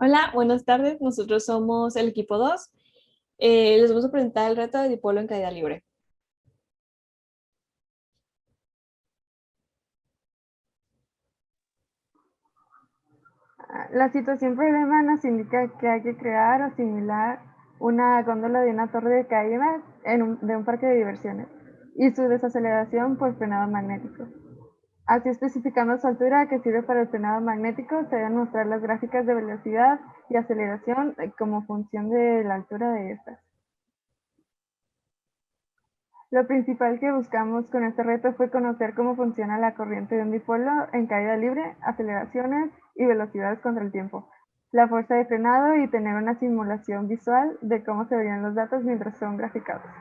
Hola, buenas tardes. Nosotros somos el equipo 2. Les vamos a presentar el reto de dipolo en caída libre. La situación problema nos indica que hay que crear o similar una góndola de una torre de caída de un parque de diversiones y su desaceleración por frenado magnético. Así especificando su altura que sirve para el frenado magnético, se deben mostrar las gráficas de velocidad y aceleración como función de la altura de estas. Lo principal que buscamos con este reto fue conocer cómo funciona la corriente de un dipolo en caída libre, aceleraciones y velocidades contra el tiempo, la fuerza de frenado y tener una simulación visual de cómo se verían los datos mientras son graficados.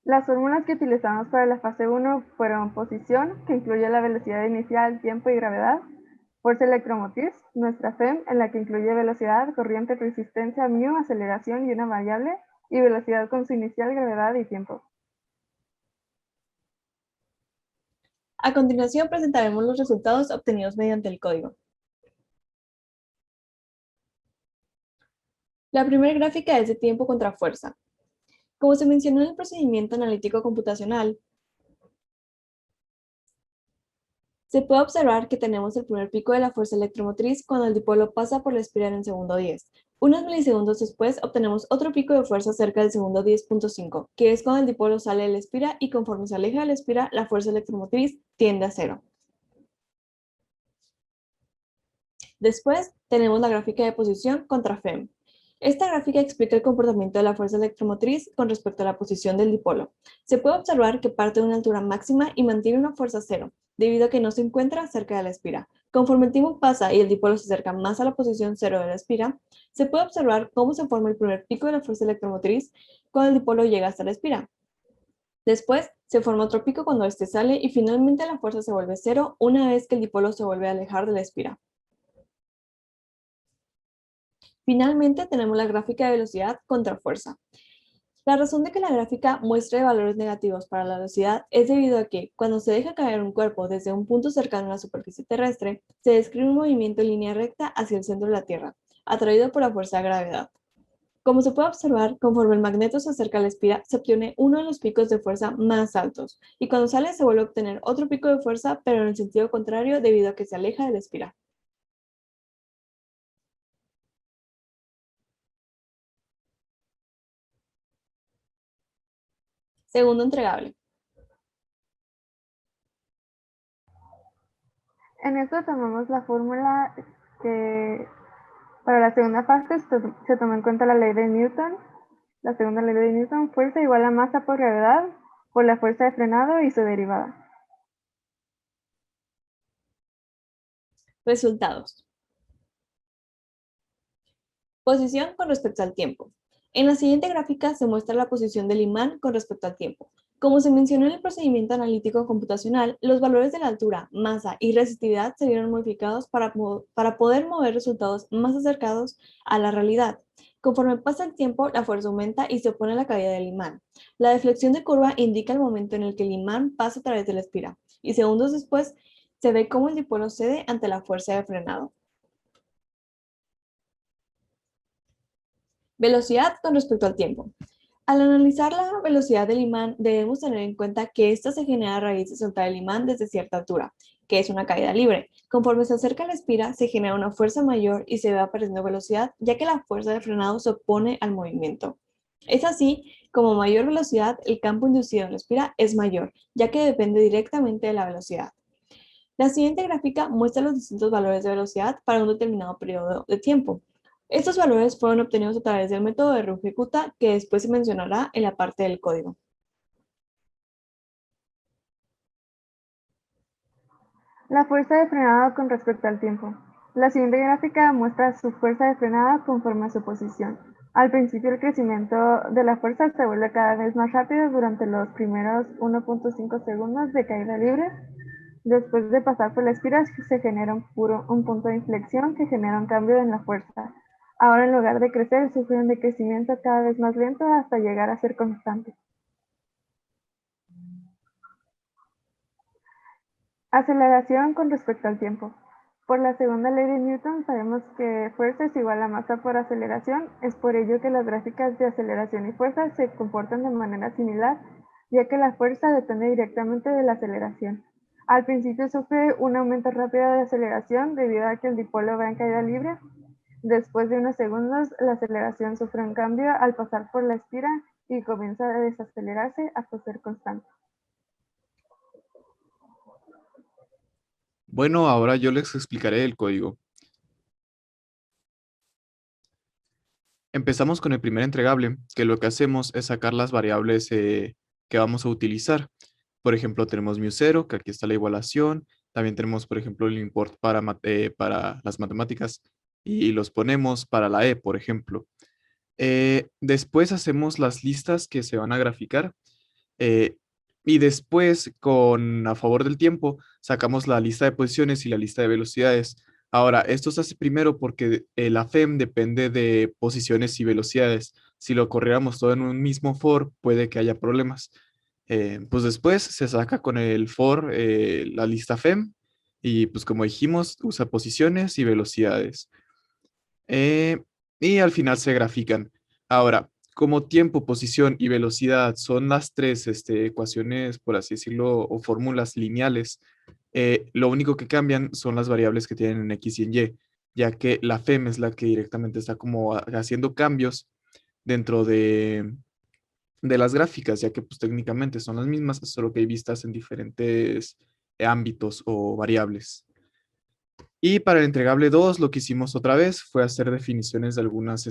Las fórmulas que utilizamos para la fase 1 fueron posición, que incluye la velocidad inicial, tiempo y gravedad; fuerza electromotriz, nuestra FEM, en la que incluye velocidad, corriente, resistencia, μ, aceleración y una variable; y velocidad con su inicial, gravedad y tiempo. A continuación presentaremos los resultados obtenidos mediante el código. La primera gráfica es de tiempo contra fuerza. Como se mencionó en el procedimiento analítico computacional, se puede observar que tenemos el primer pico de la fuerza electromotriz cuando el dipolo pasa por la espiral en segundo 10. Unos milisegundos después obtenemos otro pico de fuerza cerca del segundo 10.5, que es cuando el dipolo sale de la espira y conforme se aleja de la espira, la fuerza electromotriz tiende a cero. Después tenemos la gráfica de posición contra FEM. Esta gráfica explica el comportamiento de la fuerza electromotriz con respecto a la posición del dipolo. Se puede observar que parte de una altura máxima y mantiene una fuerza cero, debido a que no se encuentra cerca de la espira. Conforme el tiempo pasa y el dipolo se acerca más a la posición cero de la espira, se puede observar cómo se forma el primer pico de la fuerza electromotriz cuando el dipolo llega hasta la espira. Después se forma otro pico cuando este sale y finalmente la fuerza se vuelve cero una vez que el dipolo se vuelve a alejar de la espira. Finalmente tenemos la gráfica de velocidad contra fuerza. La razón de que la gráfica muestre valores negativos para la velocidad es debido a que, cuando se deja caer un cuerpo desde un punto cercano a la superficie terrestre, se describe un movimiento en línea recta hacia el centro de la Tierra, atraído por la fuerza de gravedad. Como se puede observar, conforme el magneto se acerca a la espira, se obtiene uno de los picos de fuerza más altos, y cuando sale se vuelve a obtener otro pico de fuerza, pero en el sentido contrario debido a que se aleja de la espira. Segundo entregable. En esto tomamos la fórmula que para la segunda fase se tomó en cuenta la ley de Newton. La segunda ley de Newton, fuerza igual a masa por gravedad por la fuerza de frenado y su derivada. Resultados. Posición con respecto al tiempo. En la siguiente gráfica se muestra la posición del imán con respecto al tiempo. Como se mencionó en el procedimiento analítico computacional, los valores de la altura, masa y resistividad se vieron modificados para poder mover resultados más acercados a la realidad. Conforme pasa el tiempo, la fuerza aumenta y se opone a la caída del imán. La deflexión de curva indica el momento en el que el imán pasa a través de la espira, y segundos después se ve cómo el dipolo cede ante la fuerza de frenado. Velocidad con respecto al tiempo. Al analizar la velocidad del imán, debemos tener en cuenta que ésta se genera a raíz de soltar el imán desde cierta altura, que es una caída libre. Conforme se acerca a la espira, se genera una fuerza mayor y se va perdiendo velocidad, ya que la fuerza de frenado se opone al movimiento. Es así, como mayor velocidad, el campo inducido en la espira es mayor, ya que depende directamente de la velocidad. La siguiente gráfica muestra los distintos valores de velocidad para un determinado periodo de tiempo. Estos valores fueron obtenidos a través del método de RUFecuta, que después se mencionará en la parte del código. La fuerza de frenado con respecto al tiempo. La siguiente gráfica muestra su fuerza de frenado conforme a su posición. Al principio el crecimiento de la fuerza se vuelve cada vez más rápido durante los primeros 1.5 segundos de caída libre. Después de pasar por la espira se genera un punto de inflexión que genera un cambio en la fuerza. Ahora, en lugar de crecer, sufre un decrecimiento cada vez más lento hasta llegar a ser constante. Aceleración con respecto al tiempo. Por la segunda ley de Newton sabemos que fuerza es igual a masa por aceleración, es por ello que las gráficas de aceleración y fuerza se comportan de manera similar, ya que la fuerza depende directamente de la aceleración. Al principio sufre un aumento rápido de aceleración debido a que el dipolo va en caída libre. Después de unos segundos, la aceleración sufre un cambio al pasar por la espira y comienza a desacelerarse hasta ser constante. Bueno, ahora yo les explicaré el código. Empezamos con el primer entregable, que lo que hacemos es sacar las variables que vamos a utilizar. Por ejemplo, tenemos mu0, que aquí está la igualación. También tenemos, por ejemplo, el import para las matemáticas y los ponemos para la e, por ejemplo. Después hacemos las listas que se van a graficar. eh, y después, a favor del tiempo, sacamos la lista de posiciones y la lista de velocidades. Ahora, esto se hace primero porque la FEM depende de posiciones y velocidades. Si lo corriéramos todo en un mismo for, puede que haya problemas. Pues después se saca con el for la lista FEM y pues como dijimos, usa posiciones y velocidades. Eh, y al final se grafican. Ahora, como tiempo, posición y velocidad son las tres ecuaciones, por así decirlo, o fórmulas lineales, lo único que cambian son las variables que tienen en X y en Y, ya que la FEM es la que directamente está como haciendo cambios dentro de las gráficas, ya que pues técnicamente son las mismas, solo que hay vistas en diferentes ámbitos o variables. Y para el entregable 2 lo que hicimos otra vez fue hacer definiciones de algunas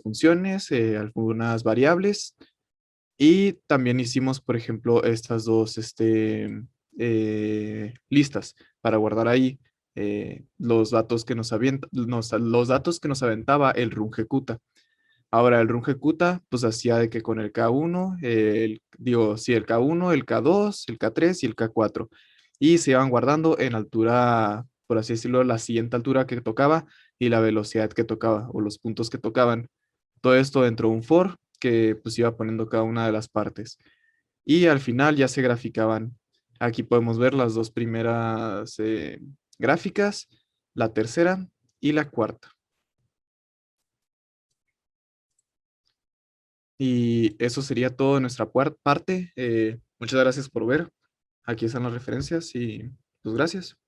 funciones, algunas variables. Y también hicimos, por ejemplo, estas dos listas para guardar ahí los datos que los datos que nos aventaba el rungecuta. Ahora el rungecuta pues hacía de que con el K1, sí, el K1, el K2, el K3 y el K4. Y se iban guardando en altura, por así decirlo, la siguiente altura que tocaba y la velocidad que tocaba o los puntos que tocaban. Todo esto dentro de un for que pues iba poniendo cada una de las partes. Y al final ya se graficaban. Aquí podemos ver las dos primeras gráficas, la tercera y la cuarta. Y eso sería todo de nuestra parte. Muchas gracias por ver. Aquí están las referencias y pues gracias.